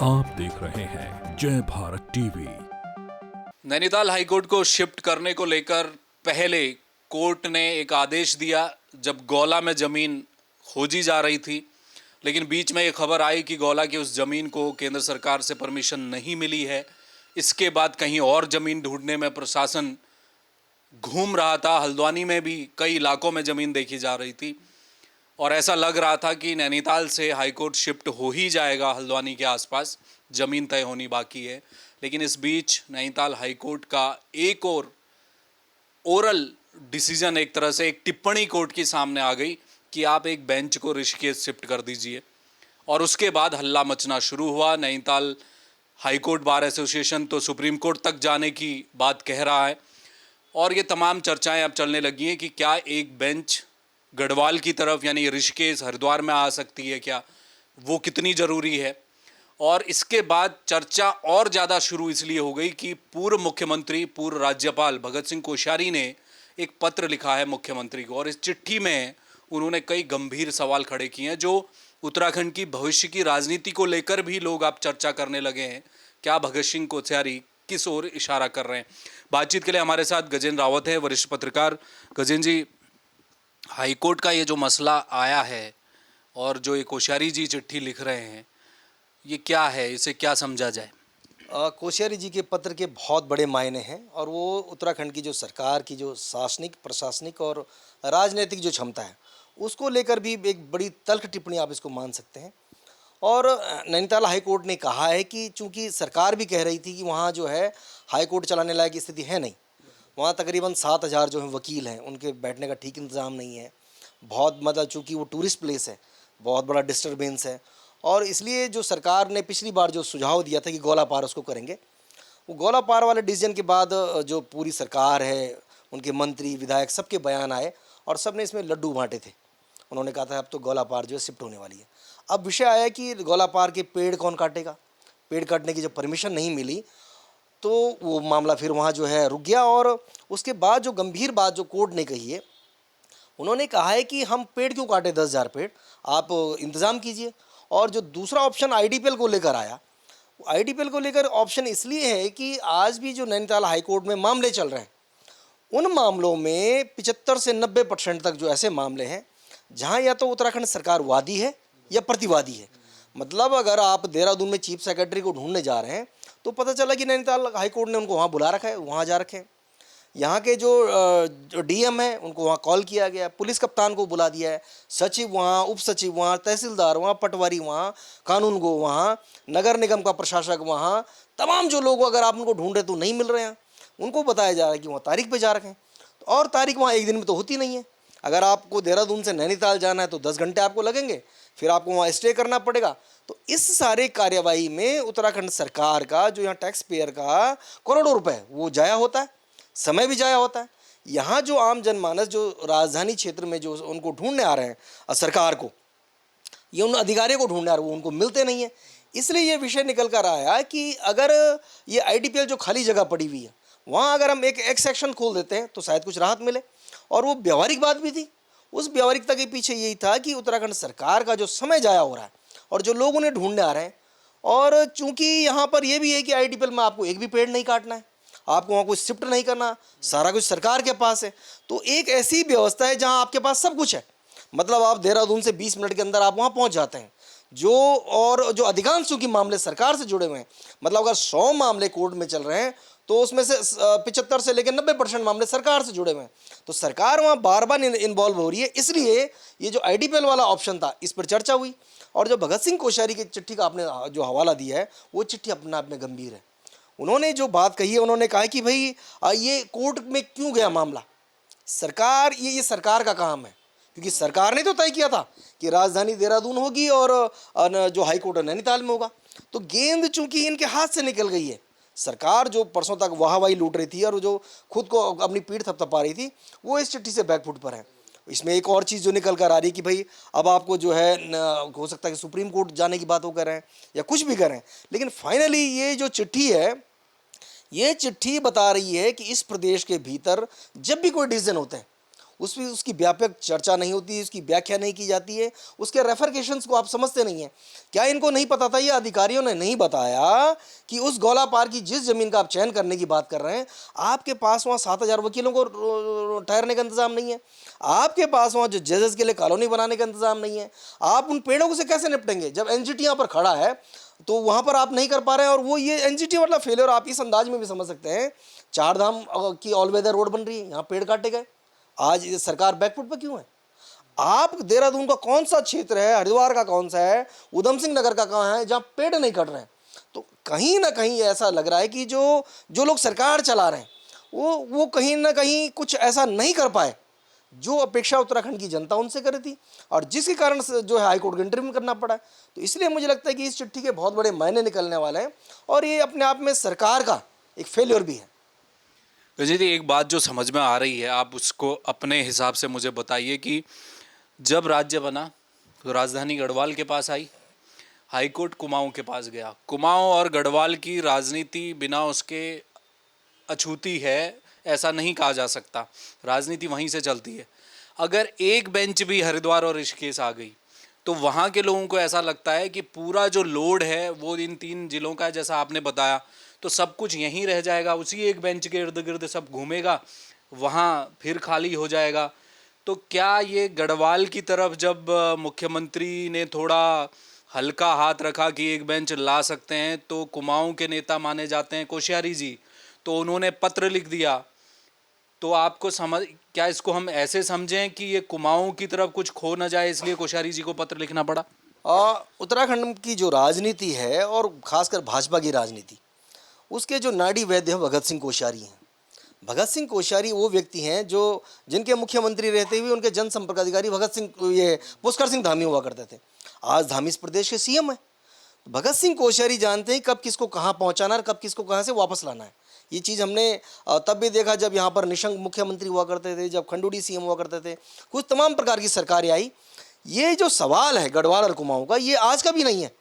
आप देख रहे हैं जय भारत टीवी। नैनीताल हाईकोर्ट को शिफ्ट करने को लेकर पहले कोर्ट ने एक आदेश दिया जब गौला में ज़मीन खोजी जा रही थी, लेकिन बीच में ये खबर आई कि गौला की उस ज़मीन को केंद्र सरकार से परमिशन नहीं मिली है। इसके बाद कहीं और ज़मीन ढूंढने में प्रशासन घूम रहा था। हल्द्वानी में भी कई इलाकों में ज़मीन देखी जा रही थी और ऐसा लग रहा था कि नैनीताल से हाईकोर्ट शिफ्ट हो ही जाएगा। हल्द्वानी के आसपास ज़मीन तय होनी बाकी है, लेकिन इस बीच नैनीताल हाईकोर्ट का एक और ओरल डिसीजन, एक तरह से एक टिप्पणी कोर्ट के सामने आ गई कि आप एक बेंच को ऋषिकेश शिफ्ट कर दीजिए। और उसके बाद हल्ला मचना शुरू हुआ। नैनीताल हाईकोर्ट बार एसोसिएशन तो सुप्रीम कोर्ट तक जाने की बात कह रहा है और ये तमाम चर्चाएं अब चलने लगी हैं कि क्या एक बेंच गढ़वाल की तरफ यानी ऋषिकेश हरिद्वार में आ सकती है, क्या वो कितनी ज़रूरी है। और इसके बाद चर्चा और ज़्यादा शुरू इसलिए हो गई कि पूर्व मुख्यमंत्री, पूर्व राज्यपाल भगत सिंह कोश्यारी ने एक पत्र लिखा है मुख्यमंत्री को और इस चिट्ठी में उन्होंने कई गंभीर सवाल खड़े किए हैं जो उत्तराखंड की भविष्य की राजनीति को लेकर भी लोग अब चर्चा करने लगे हैं। क्या भगत सिंह कोश्यारी किस ओर इशारा कर रहे हैं? बातचीत के लिए हमारे साथ गजेंद्र रावत है, वरिष्ठ पत्रकार। गजेंद्र जी, हाईकोर्ट का ये जो मसला आया है और जो ये कोश्यारी जी चिट्ठी लिख रहे हैं, ये क्या है, इसे क्या समझा जाए? कोश्यारी जी के पत्र के बहुत बड़े मायने हैं और वो उत्तराखंड की जो सरकार की जो शासनिक, प्रशासनिक और राजनीतिक जो क्षमता है उसको लेकर भी एक बड़ी तल्ख टिप्पणी आप इसको मान सकते हैं। और नैनीताल हाईकोर्ट ने कहा है कि चूंकि सरकार भी कह रही थी कि वहाँ जो है हाईकोर्ट चलाने लायक स्थिति है नहीं, वहाँ तकरीबन 7,000 जो है वकील हैं, उनके बैठने का ठीक इंतज़ाम नहीं है। बहुत मतलब चूँकि वो टूरिस्ट प्लेस है, बहुत बड़ा डिस्टर्बेंस है और इसलिए जो सरकार ने पिछली बार जो सुझाव दिया था कि गोला पार उसको करेंगे, वो गोला पार वाले डिसीजन के बाद जो पूरी सरकार है, उनके मंत्री, विधायक सबके बयान आए और सब ने इसमें लड्डू बांटे थे। उन्होंने कहा था अब तो गोला पार जो है शिफ्ट होने वाली है। अब विषय आया कि गोला पार के पेड़ कौन काटेगा। पेड़ काटने की जब परमिशन नहीं मिली तो वो मामला फिर वहाँ जो है रुक गया। और उसके बाद जो गंभीर बात जो कोर्ट ने कही है, उन्होंने कहा है कि हम पेड़ क्यों काटे, 10,000 पेड़ आप इंतज़ाम कीजिए। और जो दूसरा ऑप्शन आईडीपीएल को लेकर आया, आईडीपीएल को लेकर ऑप्शन इसलिए है कि आज भी जो नैनीताल हाईकोर्ट में मामले चल रहे हैं, उन मामलों में 75 से 90% तक जो ऐसे मामले हैं जहां या तो उत्तराखंड सरकार वादी है या प्रतिवादी है। मतलब अगर आप देहरादून में चीफ सेक्रेटरी को ढूंढने जा रहे हैं तो पता चला कि नैनीताल हाईकोर्ट ने उनको वहाँ बुला रखा है, वहाँ जा रखे हैं। यहाँ के जो डीएम है उनको वहाँ कॉल किया गया, पुलिस कप्तान को बुला दिया है, सचिव वहाँ, उप सचिव वहाँ, तहसीलदार वहाँ, पटवारी वहाँ, कानून गो वहाँ, नगर निगम का प्रशासक वहाँ, तमाम जो लोग अगर आप उनको ढूंढ रहे तो नहीं मिल रहे हैं। उनको बताया जा रहा है कि वहाँ तारीख पे जा रखे हैं और तारीख वहाँ एक दिन में तो होती नहीं है। अगर आपको देहरादून से नैनीताल जाना है तो 10 घंटे आपको लगेंगे, फिर आपको वहाँ स्टे करना पड़ेगा। तो इस सारे कार्यवाही में उत्तराखंड सरकार का जो यहाँ टैक्स पेयर का करोड़ों रुपए वो जाया होता है, समय भी जाया होता है। यहाँ जो आम जनमानस जो राजधानी क्षेत्र में जो उनको ढूंढने आ रहे हैं सरकार को, ये उन अधिकारियों को ढूंढने आ रहे हैं, वो उनको मिलते नहीं है। इसलिए ये विषय निकल कर आया कि अगर ये आईडीपीएल जो खाली जगह पड़ी हुई है वहाँ अगर हम एक सेक्शन खोल देते हैं तो शायद कुछ राहत मिले। और वो व्यावहारिक बात भी थी। उस व्यावहारिकता के पीछे यही था कि उत्तराखंड सरकार का जो समय जाया हो रहा है और जो लोग उन्हें ढूंढने आ रहे हैं, और चूंकि यहाँ पर यह भी है कि आईडीपीएल में आपको एक भी पेड़ नहीं काटना है, आपको वहाँ कुछ शिफ्ट नहीं करना, सारा कुछ सरकार के पास है। तो एक ऐसी व्यवस्था है जहाँ आपके पास सब कुछ है। मतलब आप देहरादून से 20 मिनट के अंदर आप वहाँ पहुँच जाते हैं। और जो अधिकांश चूँकि मामले सरकार से जुड़े हुए हैं, मतलब अगर 100 मामले कोर्ट में चल रहे हैं तो उसमें से 75 से लेकर 90% मामले सरकार से जुड़े हुए हैं। तो सरकार वहाँ बार बार इन्वॉल्व हो रही है। इसलिए ये जो आईडीपीएल वाला ऑप्शन था, इस पर चर्चा हुई। और जो भगत सिंह कोश्यारी की चिट्ठी का आपने जो हवाला दिया है, वो चिट्ठी अपने आप में गंभीर है। उन्होंने जो बात कही है, उन्होंने कहा कि भाई ये कोर्ट में क्यों गया मामला, सरकार ये सरकार का काम है, क्योंकि सरकार ने तो तय किया था कि राजधानी देहरादून होगी और जो हाईकोर्ट नैनीताल में होगा। तो गेंद चूंकि इनके हाथ से निकल गई है, सरकार जो परसों तक वाहवाही लूट रही थी और जो खुद को अपनी पीठ थपथपा रही थी, वो इस चिट्ठी से बैकफुट पर है। इसमें एक और चीज़ जो निकल कर आ रही है कि भाई अब आपको जो है हो सकता है कि सुप्रीम कोर्ट जाने की बात वो कर रहे हैं या कुछ भी कर रहे हैं, लेकिन फाइनली ये जो चिट्ठी है, ये चिट्ठी बता रही है कि इस प्रदेश के भीतर जब भी कोई डिसीजन होते हैं उसकी व्यापक चर्चा नहीं होती, उसकी व्याख्या नहीं की जाती है, उसके रेफरकेशंस को आप समझते नहीं हैं। क्या इनको नहीं पता था, ये अधिकारियों ने नहीं बताया कि उस गौला पार की जिस ज़मीन का आप चयन करने की बात कर रहे हैं, आपके पास वहाँ 7,000 वकीलों को ठहरने का इंतज़ाम नहीं है, आपके पास वहाँ जो जजेस के लिए कॉलोनी बनाने का इंतज़ाम नहीं है, आप उन पेड़ों से कैसे निपटेंगे? जब एनजीटी यहाँ पर खड़ा है तो वहाँ पर आप नहीं कर पा रहे हैं, और वो ये एनजीटी मतलब फेलियर आप इस अंदाज में भी समझ सकते हैं। 4 धाम की ऑल वेदर रोड बन रही है, यहाँ पेड़ काटे गए, आज ये सरकार बैकफुट पर क्यों है? आप देहरादून का कौन सा क्षेत्र है, हरिद्वार का कौन सा है, उधम सिंह नगर का कहाँ है जहाँ पेड़ नहीं कट रहे हैं? तो कहीं ना कहीं ऐसा लग रहा है कि जो लोग सरकार चला रहे हैं वो कहीं ना कहीं कुछ ऐसा नहीं कर पाए जो अपेक्षा उत्तराखंड की जनता उनसे करी थी, और जिसके कारण से जो है हाईकोर्ट को इंटरव्यू करना पड़ा है। तो इसलिए मुझे लगता है कि इस चिट्ठी के बहुत बड़े मायने निकलने वाले हैं, और ये अपने आप में सरकार का एक फेलियर भी है। विजय जी, एक बात जो समझ में आ रही है, आप उसको अपने हिसाब से मुझे बताइए कि जब राज्य बना तो राजधानी गढ़वाल के पास आई, हाईकोर्ट कुमाऊं के पास गया। कुमाऊं और गढ़वाल की राजनीति बिना उसके अछूती है ऐसा नहीं कहा जा सकता, राजनीति वहीं से चलती है। अगर एक बेंच भी हरिद्वार और ऋषिकेश आ गई तो वहाँ के लोगों को ऐसा लगता है कि पूरा जो लोड है वो इन 3 जिलों का है, जैसा आपने बताया, तो सब कुछ यहीं रह जाएगा, उसी एक बेंच के इर्द गिर्द सब घूमेगा, वहाँ फिर खाली हो जाएगा। तो क्या ये गढ़वाल की तरफ जब मुख्यमंत्री ने थोड़ा हल्का हाथ रखा कि एक बेंच ला सकते हैं, तो कुमाऊं के नेता माने जाते हैं कोश्यारी जी, तो उन्होंने पत्र लिख दिया, तो आपको समझ, क्या इसको हम ऐसे समझें कि ये कुमाऊं की तरफ कुछ खो न जाए इसलिए कोश्यारी जी को पत्र लिखना पड़ा? उत्तराखंड की जो राजनीति है, और खासकर भाजपा की राजनीति, उसके जो नाड़ी वैद्य हैं भगत सिंह कोश्यारी हैं। भगत सिंह कोश्यारी वो व्यक्ति हैं जिनके मुख्यमंत्री रहते हुए उनके जनसंपर्क अधिकारी पुष्कर सिंह धामी हुआ करते थे। आज धामी इस प्रदेश के सीएम है। भगत सिंह कोश्यारी जानते हैं कब किसको कहाँ पहुँचाना है, कब किसको कहाँ से वापस लाना है। ये चीज़ हमने तब भी देखा जब यहाँ पर निशंक मुख्यमंत्री हुआ करते थे, जब खंडूड़ी सीएम हुआ करते थे, कुछ तमाम प्रकार की सरकारें आई। ये जो सवाल है गढ़वाल और कुमाऊं का, ये आज का भी नहीं है।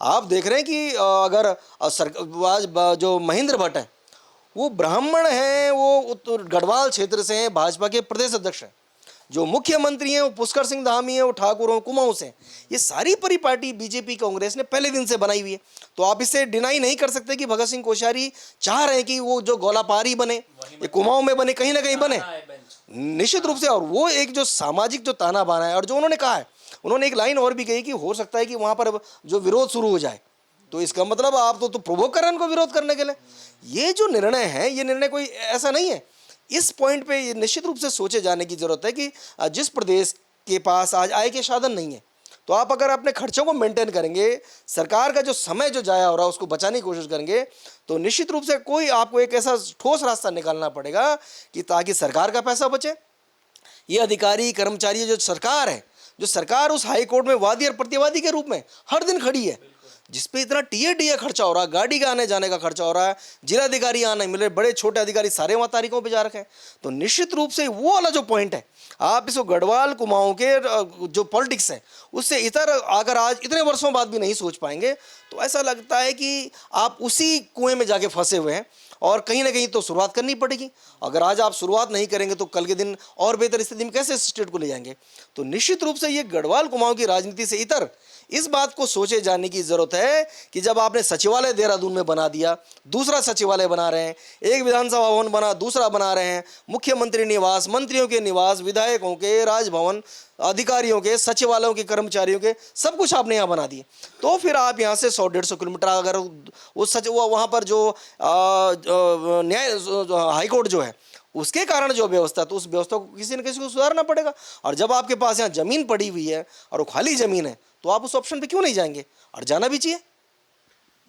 आप देख रहे हैं कि अगर आज जो महेंद्र भट्ट है वो ब्राह्मण हैं, वो गढ़वाल क्षेत्र से हैं, भाजपा के प्रदेश अध्यक्ष हैं। जो मुख्यमंत्री हैं वो पुष्कर सिंह धामी हैं, वो ठाकुर हैं, कुमाऊं से। ये सारी परिपाटी बीजेपी कांग्रेस ने पहले दिन से बनाई हुई है। तो आप इससे डिनाई नहीं कर सकते कि भगत सिंह कोश्यारी चाह रहे हैं कि वो जो गोलापारी बने, ये कुमाऊं में बने, कहीं ना कहीं बने, निश्चित रूप से। और वो एक जो सामाजिक जो ताना बाना है, और जो उन्होंने कहा है, उन्होंने एक लाइन और भी कही कि हो सकता है कि वहाँ पर जो विरोध शुरू हो जाए, तो इसका मतलब आप तो प्रोवोक कर रहे हैं उनको विरोध करने के लिए। ये जो निर्णय है, ये निर्णय कोई ऐसा नहीं है। इस पॉइंट पे ये निश्चित रूप से सोचे जाने की ज़रूरत है कि जिस प्रदेश के पास आज आय के साधन नहीं है, तो आप अगर अपने खर्चों को मेंटेन करेंगे, सरकार का जो समय जो जाया हो रहा है उसको बचाने की कोशिश करेंगे, तो निश्चित रूप से कोई आपको एक ऐसा ठोस रास्ता निकालना पड़ेगा कि ताकि सरकार का पैसा बचे। ये अधिकारी कर्मचारी जो सरकार उस हाई कोर्ट में वादी और प्रतिवादी के रूप में हर दिन खड़ी है, जिसपे इतना टीए खर्चा हो रहा है, गाड़ी का आने जाने का खर्चा हो रहा है, जिलाधिकारी यहाँ नहीं मिले, बड़े छोटे अधिकारी सारे वहाँ तारीखों पे जा रखे हैं। तो निश्चित रूप से वो वाला जो पॉइंट है, आप इसको गढ़वाल कुमाऊं के जो पॉलिटिक्स है उससे इतर अगर आज इतने वर्षों बाद भी नहीं सोच पाएंगे, तो ऐसा लगता है कि आप उसी कुएं में जाके फंसे हुए हैं, और कहीं ना कहीं तो शुरुआत करनी पड़ेगी। अगर आज आप शुरुआत नहीं करेंगे तो कल के दिन और बेहतर स्थिति में कैसे स्टेट को ले जाएंगे। तो निश्चित रूप से ये गढ़वाल कुमाऊं की राजनीति से इतर इस बात को सोचे जाने की ज़रूरत है कि जब आपने सचिवालय देहरादून में बना दिया, दूसरा सचिवालय बना रहे हैं, एक विधानसभा भवन बना, दूसरा बना रहे हैं, मुख्यमंत्री निवास, मंत्रियों के निवास, विधायकों के राजभवन, अधिकारियों के, सचिवालयों के, कर्मचारियों के, सब कुछ आपने यहाँ बना दिए। तो फिर आप यहाँ से 100-150 किलोमीटर अगर वहाँ पर जो न्याय हाईकोर्ट जो है उसके कारण जो व्यवस्था, तो उस व्यवस्था को किसी न किसी को सुधारना पड़ेगा। और जब आपके पास यहाँ ज़मीन पड़ी हुई है और वो खाली ज़मीन है, तो आप उस ऑप्शन पे क्यों नहीं जाएंगे, और जाना भी चाहिए।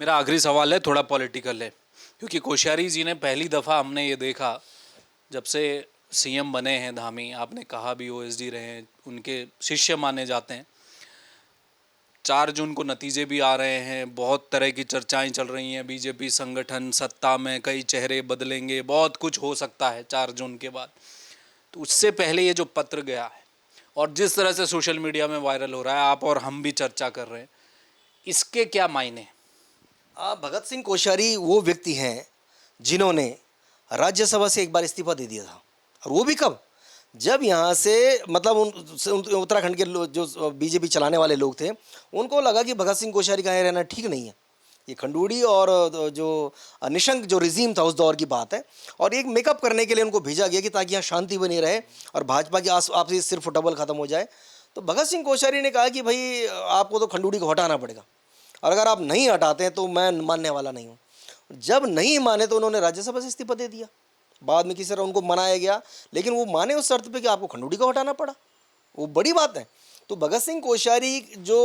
मेरा आखिरी सवाल है, थोड़ा पॉलिटिकल है, क्योंकि कोश्यारी जी ने पहली दफ़ा हमने ये देखा जब से सीएम बने हैं धामी, आपने कहा भी ओएसडी रहे हैं, उनके शिष्य माने जाते हैं। 4 जून को नतीजे भी आ रहे हैं, बहुत तरह की चर्चाएं चल रही हैं, बीजेपी संगठन सत्ता में, कई चेहरे बदलेंगे, बहुत कुछ हो सकता है 4 जून के बाद। तो उससे पहले ये जो पत्र गया है और जिस तरह से सोशल मीडिया में वायरल हो रहा है, आप और हम भी चर्चा कर रहे हैं, इसके क्या मायने? भगत सिंह कोश्यारी वो व्यक्ति हैं जिन्होंने राज्यसभा से एक बार इस्तीफा दे दिया था, और वो भी कब, जब यहाँ से मतलब उत्तराखंड के जो बीजेपी चलाने वाले लोग थे, उनको लगा कि भगत सिंह कोश्यारी का यहाँ रहना ठीक नहीं है। ये खंडूड़ी और जो निशंक जो रिजीम था उस दौर की बात है, और एक मेकअप करने के लिए उनको भेजा गया कि ताकि यहाँ शांति बनी रहे और भाजपा की आपसी सिर्फ फुटबॉल खत्म हो जाए। तो भगत सिंह कोश्यारी ने कहा कि भाई आपको तो खंडूड़ी को हटाना पड़ेगा, और अगर आप नहीं हटाते हैं तो मैं मानने वाला नहीं हूँ। जब नहीं माने तो उन्होंने राज्यसभा से इस्तीफा दे दिया। बाद में किसी तरह उनको मनाया गया, लेकिन वो माने उस शर्त पे कि आपको खंडूड़ी को हटाना पड़ा। वो बड़ी बात है। तो भगत सिंह कोश्यारी जो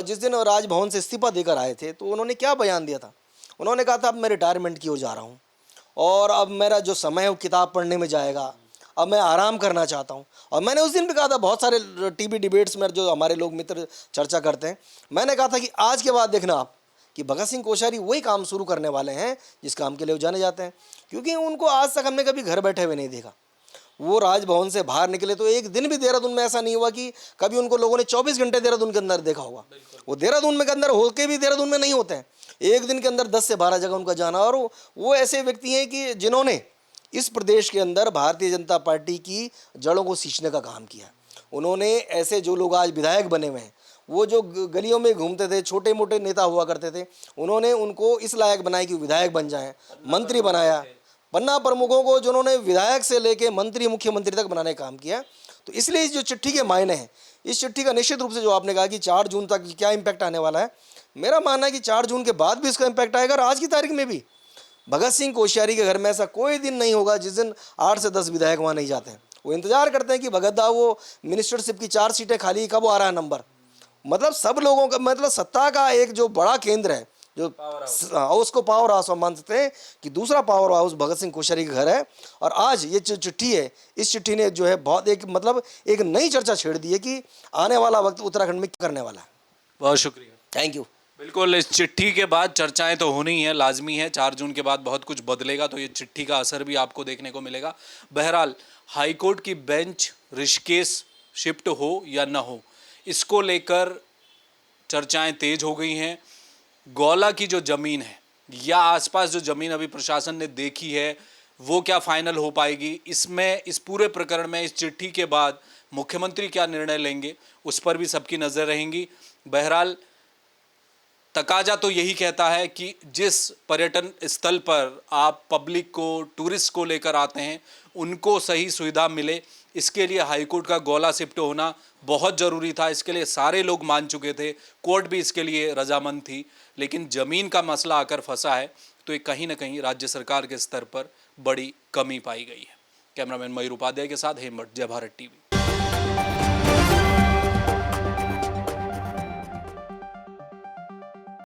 जिस दिन राजभवन से इस्तीफा देकर आए थे, तो उन्होंने क्या बयान दिया था? उन्होंने कहा था अब मैं रिटायरमेंट की ओर जा रहा हूँ और अब मेरा जो समय है वो किताब पढ़ने में जाएगा, अब मैं आराम करना चाहता हूँ। और मैंने उस दिन भी कहा था, बहुत सारे टीवी डिबेट्स में जो हमारे लोग मित्र चर्चा करते हैं, मैंने कहा था कि आज के बाद देखना आप कि भगत सिंह कोश्यारी वही काम शुरू करने वाले हैं जिस काम के लिए वो जाने जाते हैं। क्योंकि उनको आज तक हमने कभी घर बैठे हुए नहीं देखा। वो राजभवन से बाहर निकले तो एक दिन भी देहरादून में ऐसा नहीं हुआ कि कभी उनको लोगों ने 24 घंटे देहरादून के अंदर देखा होगा। वो देहरादून में के अंदर होके भी देहरादून में नहीं होते हैं। एक दिन के अंदर 10 से 12 जगह उनका जाना। और वो ऐसे व्यक्ति हैं कि जिन्होंने इस प्रदेश के अंदर भारतीय जनता पार्टी की जड़ों को सींचने का काम किया। उन्होंने ऐसे जो लोग आज विधायक बने हुए हैं, वो जो गलियों में घूमते थे, छोटे मोटे नेता हुआ करते थे, उन्होंने उनको इस लायक बनाया कि विधायक बन जाएं, मंत्री बनाया। पन्ना प्रमुखों को जिन्होंने विधायक से लेके मंत्री, मुख्यमंत्री तक बनाने का काम किया। तो इसलिए जो चिट्ठी के मायने हैं, इस चिट्ठी का निश्चित रूप से जो आपने कहा कि 4 जून तक क्या इम्पैक्ट आने वाला है, मेरा मानना है कि 4 जून के बाद भी इसका इम्पैक्ट आएगा। और आज की तारीख में भी भगत सिंह कोश्यारी के घर में ऐसा कोई दिन नहीं होगा जिस दिन 8 से 10 विधायक वहाँ नहीं जाते हैं। वो इंतजार करते हैं कि भगत दा वो मिनिस्टरशिप की 4 सीटें खाली, कब आ रहा है नंबर। मतलब सब लोगों का मतलब सत्ता का एक जो बड़ा केंद्र है, जो उसको पावर हाउस मानते हैं कि दूसरा पावर हाउस भगत सिंह कोश्यारी का घर है। और आज ये जो चिट्ठी है, इस चिट्ठी ने जो है बहुत एक नई चर्चा छेड़ दी है कि आने वाला वक्त उत्तराखंड में क्या करने वाला है। बहुत शुक्रिया। Thank you. बिल्कुल, इस चिट्ठी के बाद चर्चाएं तो होनी ही है, लाजमी है। 4 जून के बाद बहुत कुछ बदलेगा, तो ये चिट्ठी का असर भी आपको देखने को मिलेगा। बहरहाल हाईकोर्ट की बेंच ऋषिकेश शिफ्ट हो या न हो, इसको लेकर चर्चाएं तेज हो गई हैं। गौला की जो ज़मीन है या आसपास जो ज़मीन अभी प्रशासन ने देखी है, वो क्या फाइनल हो पाएगी, इसमें इस पूरे प्रकरण में इस चिट्ठी के बाद मुख्यमंत्री क्या निर्णय लेंगे, उस पर भी सबकी नज़र रहेंगी। बहरहाल तकाजा तो यही कहता है कि जिस पर्यटन स्थल पर आप पब्लिक को, टूरिस्ट को लेकर आते हैं, उनको सही सुविधा मिले, इसके लिए हाईकोर्ट का गौला शिफ्ट होना बहुत ज़रूरी था। इसके लिए सारे लोग मान चुके थे, कोर्ट भी इसके लिए रजामंद थी। लेकिन ज़मीन का मसला आकर फंसा है, तो ये कहीं ना कहीं राज्य सरकार के स्तर पर बड़ी कमी पाई गई है। कैमरामैन मयूर उपाध्याय के साथ हेमंत, जय भारत टीवी।